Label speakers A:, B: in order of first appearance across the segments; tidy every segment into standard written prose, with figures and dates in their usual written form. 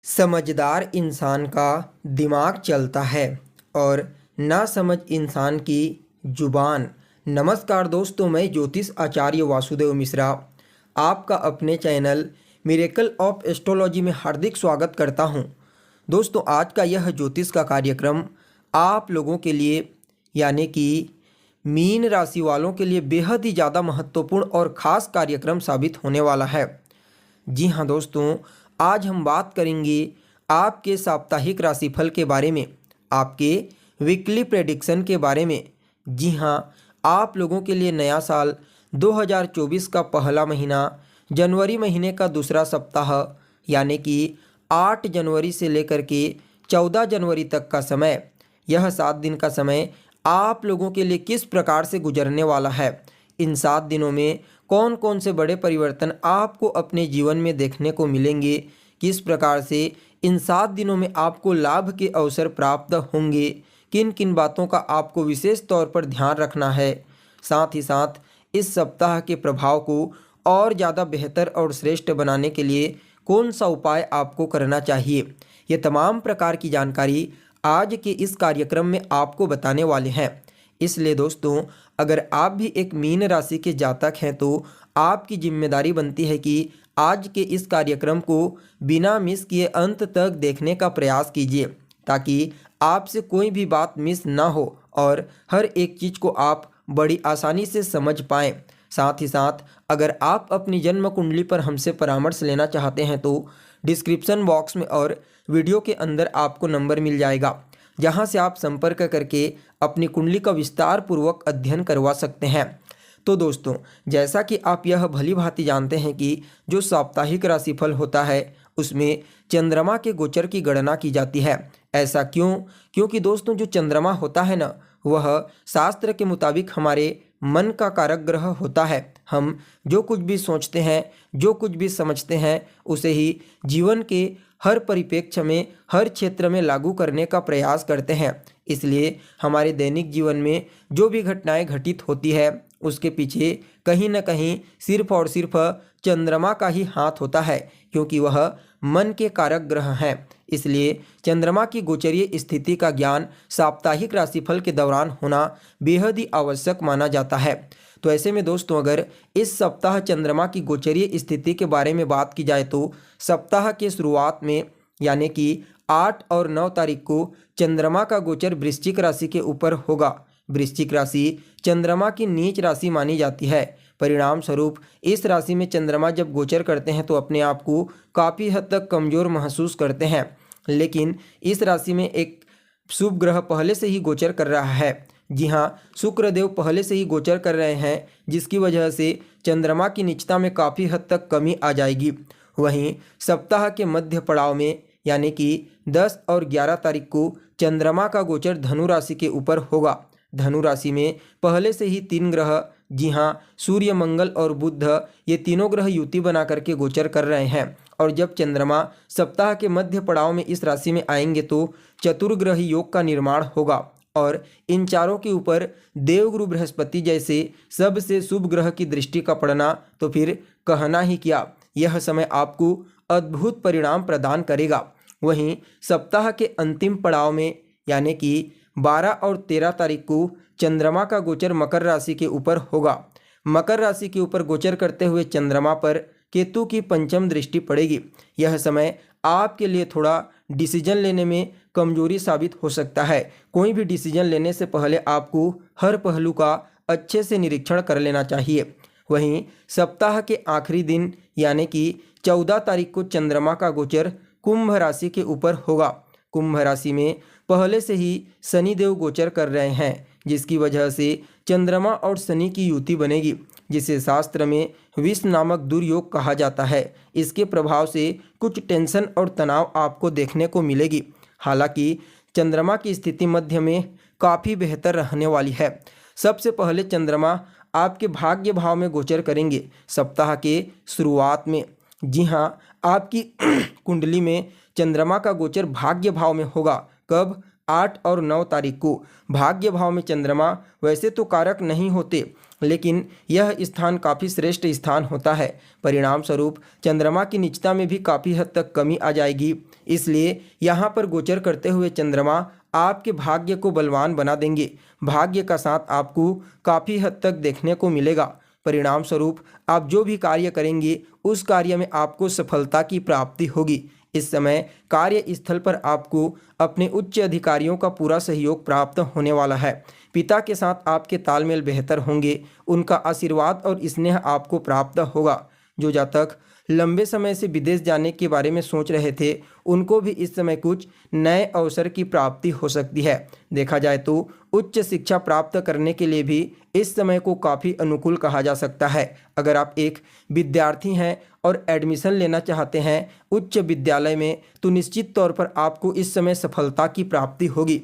A: समझदार इंसान का दिमाग चलता है और नासमझ इंसान की जुबान। नमस्कार दोस्तों, मैं ज्योतिष आचार्य वासुदेव मिश्रा आपका अपने चैनल मिरेकल ऑफ एस्ट्रोलॉजी में हार्दिक स्वागत करता हूं। दोस्तों, आज का यह ज्योतिष का कार्यक्रम आप लोगों के लिए यानी कि मीन राशि वालों के लिए बेहद ही ज़्यादा महत्वपूर्ण और ख़ास कार्यक्रम साबित होने वाला है। जी हाँ दोस्तों, आज हम बात करेंगे आपके साप्ताहिक राशिफल के बारे में, आपके वीकली प्रेडिक्शन के बारे में। जी हाँ, आप लोगों के लिए नया साल 2024 का पहला महीना, जनवरी महीने का दूसरा सप्ताह यानी कि 8 जनवरी से लेकर के 14 जनवरी तक का समय, यह 7 दिन का समय आप लोगों के लिए किस प्रकार से गुजरने वाला है। इन 7 दिनों में कौन कौन से बड़े परिवर्तन आपको अपने जीवन में देखने को मिलेंगे, किस प्रकार से इन 7 दिनों में आपको लाभ के अवसर प्राप्त होंगे, किन किन बातों का आपको विशेष तौर पर ध्यान रखना है, साथ ही साथ इस सप्ताह के प्रभाव को और ज़्यादा बेहतर और श्रेष्ठ बनाने के लिए कौन सा उपाय आपको करना चाहिए, ये तमाम प्रकार की जानकारी आज के इस कार्यक्रम में आपको बताने वाले हैं। इसलिए दोस्तों, अगर आप भी एक मीन राशि के जातक हैं तो आपकी जिम्मेदारी बनती है कि आज के इस कार्यक्रम को बिना मिस किए अंत तक देखने का प्रयास कीजिए, ताकि आपसे कोई भी बात मिस ना हो और हर एक चीज़ को आप बड़ी आसानी से समझ पाएँ। साथ ही साथ अगर आप अपनी जन्म कुंडली पर हमसे परामर्श लेना चाहते हैं तो डिस्क्रिप्शन बॉक्स में और वीडियो के अंदर आपको नंबर मिल जाएगा, जहां से आप संपर्क करके अपनी कुंडली का विस्तार पूर्वक अध्ययन करवा सकते हैं। तो दोस्तों, जैसा कि आप यह भली भांति जानते हैं कि जो साप्ताहिक राशिफल होता है उसमें चंद्रमा के गोचर की गणना की जाती है। ऐसा क्यों? क्योंकि दोस्तों, जो चंद्रमा होता है ना, वह शास्त्र के मुताबिक हमारे मन का कारक ग्रह होता है। हम जो कुछ भी सोचते हैं, जो कुछ भी समझते हैं, उसे ही जीवन के हर परिप्रेक्ष्य में, हर क्षेत्र में लागू करने का प्रयास करते हैं। इसलिए हमारे दैनिक जीवन में जो भी घटनाएं घटित होती है उसके पीछे कहीं न कहीं सिर्फ और सिर्फ चंद्रमा का ही हाथ होता है, क्योंकि वह मन के कारक ग्रह हैं। इसलिए चंद्रमा की गोचरीय स्थिति का ज्ञान साप्ताहिक राशिफल के दौरान होना बेहद ही आवश्यक माना जाता है। तो ऐसे में दोस्तों, अगर इस सप्ताह चंद्रमा की गोचरीय स्थिति के बारे में बात की जाए तो सप्ताह के शुरुआत में यानी कि 8 और 9 तारीख को चंद्रमा का गोचर वृश्चिक राशि के ऊपर होगा। वृश्चिक राशि चंद्रमा की नीच राशि मानी जाती है। परिणाम स्वरूप इस राशि में चंद्रमा जब गोचर करते हैं तो अपने आप को काफ़ी हद तक कमज़ोर महसूस करते हैं। लेकिन इस राशि में एक शुभ ग्रह पहले से ही गोचर कर रहा है। जी हाँ, शुक्रदेव पहले से ही गोचर कर रहे हैं, जिसकी वजह से चंद्रमा की निचता में काफ़ी हद तक कमी आ जाएगी। वहीं सप्ताह के मध्य पड़ाव में यानी कि 10 और 11 तारीख को चंद्रमा का गोचर धनु राशि के ऊपर होगा। धनु राशि में पहले से ही 3 ग्रह, जी हाँ, सूर्य, मंगल और बुध, ये तीनों ग्रह युति बना करके गोचर कर रहे हैं। और जब चंद्रमा सप्ताह के मध्य पड़ाव में इस राशि में आएंगे तो चतुर्ग्रह योग का निर्माण होगा और इन चारों के ऊपर देवगुरु बृहस्पति जैसे सबसे शुभ ग्रह की दृष्टि का पड़ना तो फिर कहना ही क्या, यह समय आपको अद्भुत परिणाम प्रदान करेगा। वहीं सप्ताह के अंतिम पड़ाव में यानी कि 12 और 13 तारीख को चंद्रमा का गोचर मकर राशि के ऊपर होगा। मकर राशि के ऊपर गोचर करते हुए चंद्रमा पर केतु की पंचम दृष्टि पड़ेगी। यह समय आपके लिए थोड़ा डिसीजन लेने में कमजोरी साबित हो सकता है। कोई भी डिसीजन लेने से पहले आपको हर पहलू का अच्छे से निरीक्षण कर लेना चाहिए। वहीं सप्ताह के आखिरी दिन यानी कि 14 तारीख को चंद्रमा का गोचर कुंभ राशि के ऊपर होगा। कुंभ राशि में पहले से ही शनिदेव गोचर कर रहे हैं, जिसकी वजह से चंद्रमा और शनि की युति बनेगी, जिसे शास्त्र में विष नामक दुर्योग कहा जाता है। इसके प्रभाव से कुछ टेंशन और तनाव आपको देखने को मिलेगी। हालांकि चंद्रमा की स्थिति मध्य में काफ़ी बेहतर रहने वाली है। सबसे पहले चंद्रमा आपके भाग्य भाव में गोचर करेंगे सप्ताह के शुरुआत में। जी हाँ, आपकी कुंडली में चंद्रमा का गोचर भाग्य भाव में होगा। कब? 8 और 9 तारीख को। भाग्य भाव में चंद्रमा वैसे तो कारक नहीं होते, लेकिन यह स्थान काफ़ी श्रेष्ठ स्थान होता है। परिणाम स्वरूप चंद्रमा की निचता में भी काफ़ी हद तक कमी आ जाएगी। इसलिए यहाँ पर गोचर करते हुए चंद्रमा आपके भाग्य को बलवान बना देंगे। भाग्य का साथ आपको काफ़ी हद तक देखने को मिलेगा। परिणाम स्वरूप आप जो भी कार्य करेंगे उस कार्य में आपको सफलता की प्राप्ति होगी। इस समय कार्य स्थल पर आपको अपने उच्च अधिकारियों का पूरा सहयोग प्राप्त होने वाला है। पिता के साथ आपके तालमेल बेहतर होंगे, उनका आशीर्वाद और स्नेह आपको प्राप्त होगा। जो जातक लंबे समय से विदेश जाने के बारे में सोच रहे थे उनको भी इस समय कुछ नए अवसर की प्राप्ति हो सकती है। देखा जाए तो उच्च शिक्षा प्राप्त करने के लिए भी इस समय को काफ़ी अनुकूल कहा जा सकता है। अगर आप एक विद्यार्थी हैं और एडमिशन लेना चाहते हैं उच्च विद्यालय में तो निश्चित तौर पर आपको इस समय सफलता की प्राप्ति होगी।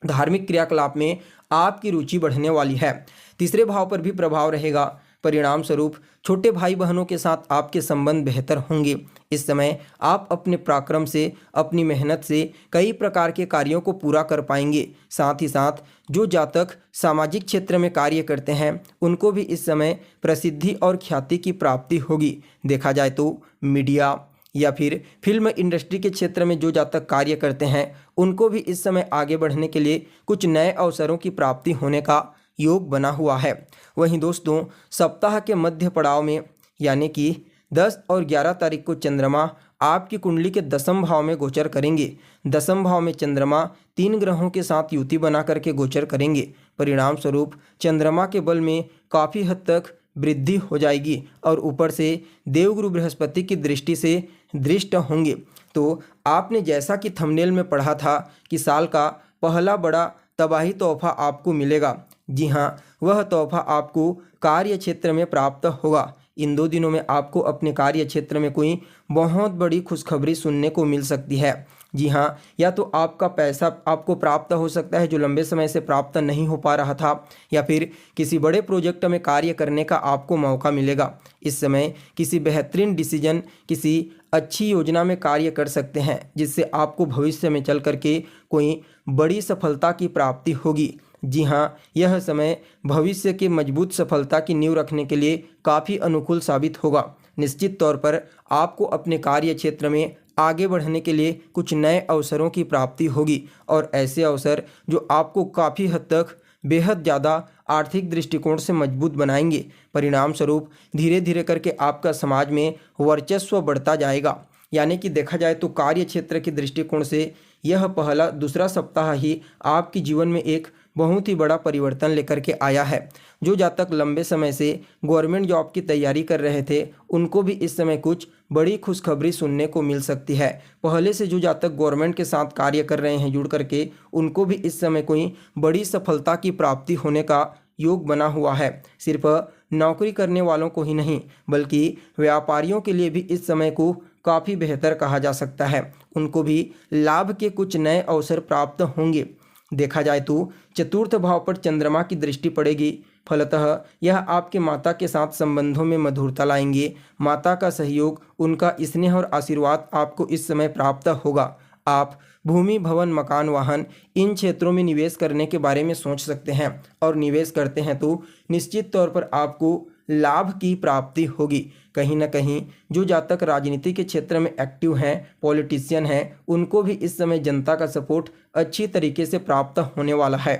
A: धार्मिक क्रियाकलाप में आपकी रुचि बढ़ने वाली है। तीसरे भाव पर भी प्रभाव रहेगा। परिणाम स्वरूप छोटे भाई बहनों के साथ आपके संबंध बेहतर होंगे। इस समय आप अपने पराक्रम से, अपनी मेहनत से कई प्रकार के कार्यों को पूरा कर पाएंगे। साथ ही साथ जो जातक सामाजिक क्षेत्र में कार्य करते हैं उनको भी इस समय प्रसिद्धि और ख्याति की प्राप्ति होगी। देखा जाए तो मीडिया या फिर फिल्म इंडस्ट्री के क्षेत्र में जो जातक कार्य करते हैं उनको भी इस समय आगे बढ़ने के लिए कुछ नए अवसरों की प्राप्ति होने का योग बना हुआ है। वहीं दोस्तों सप्ताह के मध्य पड़ाव में यानी कि 10 और 11 तारीख को चंद्रमा आपकी कुंडली के 10वें भाव में गोचर करेंगे। 10वें भाव में चंद्रमा 3 ग्रहों के साथ युति बना करके गोचर करेंगे। परिणाम स्वरूप चंद्रमा के बल में काफ़ी हद तक वृद्धि हो जाएगी और ऊपर से देवगुरु बृहस्पति की दृष्टि से दृष्ट होंगे। तो आपने जैसा कि थंबनेल में पढ़ा था कि साल का पहला बड़ा तबाही तोहफा आपको मिलेगा। जी हाँ, वह तोहफा आपको कार्य क्षेत्र में प्राप्त होगा। इन 2 दिनों में आपको अपने कार्य क्षेत्र में कोई बहुत बड़ी खुशखबरी सुनने को मिल सकती है। जी हाँ, या तो आपका पैसा आपको प्राप्त हो सकता है जो लंबे समय से प्राप्त नहीं हो पा रहा था, या फिर किसी बड़े प्रोजेक्ट में कार्य करने का आपको मौका मिलेगा। इस समय किसी बेहतरीन डिसीजन, किसी अच्छी योजना में कार्य कर सकते हैं जिससे आपको भविष्य में चल करके कोई बड़ी सफलता की प्राप्ति होगी। जी हाँ, यह समय भविष्य के मजबूत सफलता की नींव रखने के लिए काफ़ी अनुकूल साबित होगा। निश्चित तौर पर आपको अपने कार्य क्षेत्र में आगे बढ़ने के लिए कुछ नए अवसरों की प्राप्ति होगी और ऐसे अवसर जो आपको काफ़ी हद तक बेहद ज़्यादा आर्थिक दृष्टिकोण से मजबूत बनाएंगे। परिणाम स्वरूप धीरे धीरे करके आपका समाज में वर्चस्व बढ़ता जाएगा। यानी कि देखा जाए तो कार्य क्षेत्र के दृष्टिकोण से यह पहला दूसरा सप्ताह ही आपके जीवन में एक बहुत ही बड़ा परिवर्तन लेकर के आया है। जो जातक लंबे समय से गवर्नमेंट जॉब की तैयारी कर रहे थे उनको भी इस समय कुछ बड़ी खुशखबरी सुनने को मिल सकती है। पहले से जो जातक गवर्नमेंट के साथ कार्य कर रहे हैं जुड़ करके उनको भी इस समय कोई बड़ी सफलता की प्राप्ति होने का योग बना हुआ है। सिर्फ नौकरी करने वालों को ही नहीं बल्कि व्यापारियों के लिए भी इस समय को काफ़ी बेहतर कहा जा सकता है। उनको भी लाभ के कुछ नए अवसर प्राप्त होंगे। देखा जाए तो चतुर्थ भाव पर चंद्रमा की दृष्टि पड़ेगी। फलतः यह आपके माता के साथ संबंधों में मधुरता लाएंगे। माता का सहयोग, उनका स्नेह और आशीर्वाद आपको इस समय प्राप्त होगा। आप भूमि, भवन, मकान, वाहन इन क्षेत्रों में निवेश करने के बारे में सोच सकते हैं और निवेश करते हैं तो निश्चित तौर पर आपको लाभ की प्राप्ति होगी। कहीं ना कहीं जो जातक राजनीति के क्षेत्र में एक्टिव हैं, पॉलिटिशियन हैं, उनको भी इस समय जनता का सपोर्ट अच्छी तरीके से प्राप्त होने वाला है।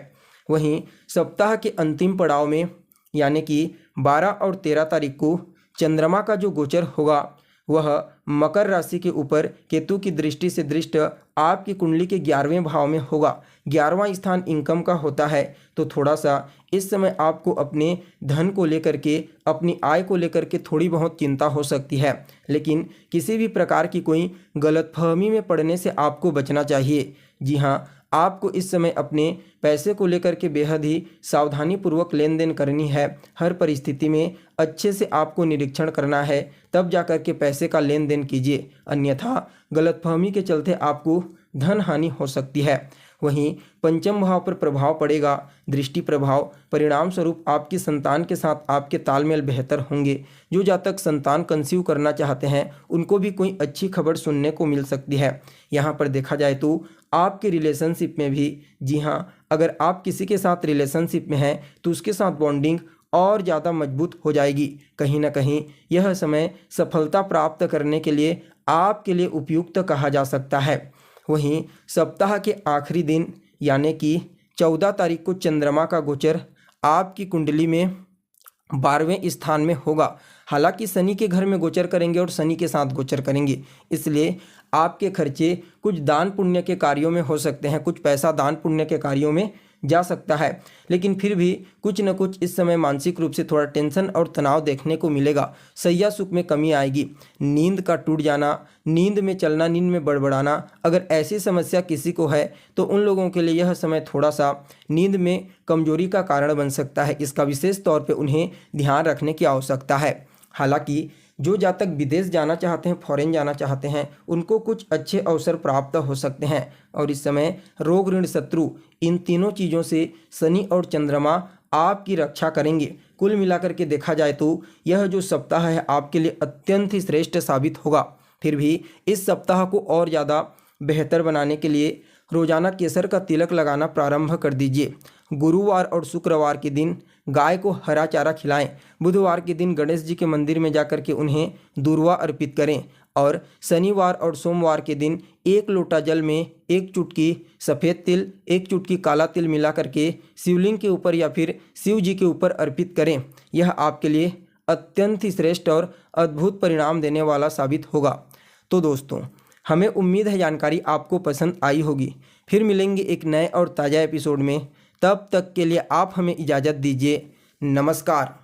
A: वहीं सप्ताह के अंतिम पड़ाव में यानी कि 12 और 13 तारीख को चंद्रमा का जो गोचर होगा वह मकर राशि के ऊपर केतु की दृष्टि से दृष्ट आपकी कुंडली के 11वें भाव में होगा। 11वां स्थान इनकम का होता है तो थोड़ा सा इस समय आपको अपने धन को लेकर के, अपनी आय को लेकर के थोड़ी बहुत चिंता हो सकती है, लेकिन किसी भी प्रकार की कोई गलतफहमी में पड़ने से आपको बचना चाहिए। जी हाँ, आपको इस समय अपने पैसे को लेकर के बेहद ही सावधानी पूर्वक लेन देन करनी है। हर परिस्थिति में अच्छे से आपको निरीक्षण करना है, तब जाकर के पैसे का लेन देन कीजिए, अन्यथा गलतफहमी के चलते आपको धन हानि हो सकती है। वहीं पंचम भाव पर प्रभाव पड़ेगा, दृष्टि प्रभाव। परिणाम स्वरूप आपकी संतान के साथ आपके तालमेल बेहतर होंगे। जो जातक संतान कंसीव करना चाहते हैं उनको भी कोई अच्छी खबर सुनने को मिल सकती है। यहाँ पर देखा जाए तो आपके रिलेशनशिप में भी, जी हाँ, अगर आप किसी के साथ रिलेशनशिप में हैं तो उसके साथ बॉन्डिंग और ज़्यादा मजबूत हो जाएगी। कहीं ना कहीं यह समय सफलता प्राप्त करने के लिए आपके लिए उपयुक्त कहा जा सकता है। वहीं सप्ताह के आखिरी दिन यानी कि 14 तारीख को चंद्रमा का गोचर आपकी कुंडली में 12वें स्थान में होगा। हालांकि शनि के घर में गोचर करेंगे और शनि के साथ गोचर करेंगे, इसलिए आपके खर्चे कुछ दान पुण्य के कार्यों में हो सकते हैं, कुछ पैसा दान पुण्य के कार्यों में जा सकता है। लेकिन फिर भी कुछ न कुछ इस समय मानसिक रूप से थोड़ा टेंशन और तनाव देखने को मिलेगा। सैया सुख में कमी आएगी, नींद का टूट जाना, नींद में चलना, नींद में बड़बड़ाना, अगर ऐसी समस्या किसी को है तो उन लोगों के लिए यह समय थोड़ा सा नींद में कमजोरी का कारण बन सकता है। इसका विशेष तौर पर उन्हें ध्यान रखने की आवश्यकता है। हालांकि जो जातक विदेश जाना चाहते हैं, फॉरेन जाना चाहते हैं, उनको कुछ अच्छे अवसर प्राप्त हो सकते हैं। और इस समय रोग, ऋण, शत्रु, इन तीनों चीज़ों से शनि और चंद्रमा आपकी रक्षा करेंगे। कुल मिलाकर के देखा जाए तो यह जो सप्ताह है आपके लिए अत्यंत ही श्रेष्ठ साबित होगा। फिर भी इस सप्ताह को और ज़्यादा बेहतर बनाने के लिए रोजाना केसर का तिलक लगाना प्रारंभ कर दीजिए। गुरुवार और शुक्रवार के दिन गाय को हरा चारा खिलाएं। बुधवार के दिन गणेश जी के मंदिर में जाकर के उन्हें दूर्वा अर्पित करें। और शनिवार और सोमवार के दिन 1 लोटा जल में 1 चुटकी सफ़ेद तिल, 1 चुटकी काला तिल मिला करके शिवलिंग के ऊपर या फिर शिव जी के ऊपर अर्पित करें। यह आपके लिए अत्यंत ही श्रेष्ठ और अद्भुत परिणाम देने वाला साबित होगा। तो दोस्तों, हमें उम्मीद है जानकारी आपको पसंद आई होगी। फिर मिलेंगे एक नए और ताज़ा एपिसोड में। तब तक के लिए आप हमें इजाज़त दीजिए। नमस्कार।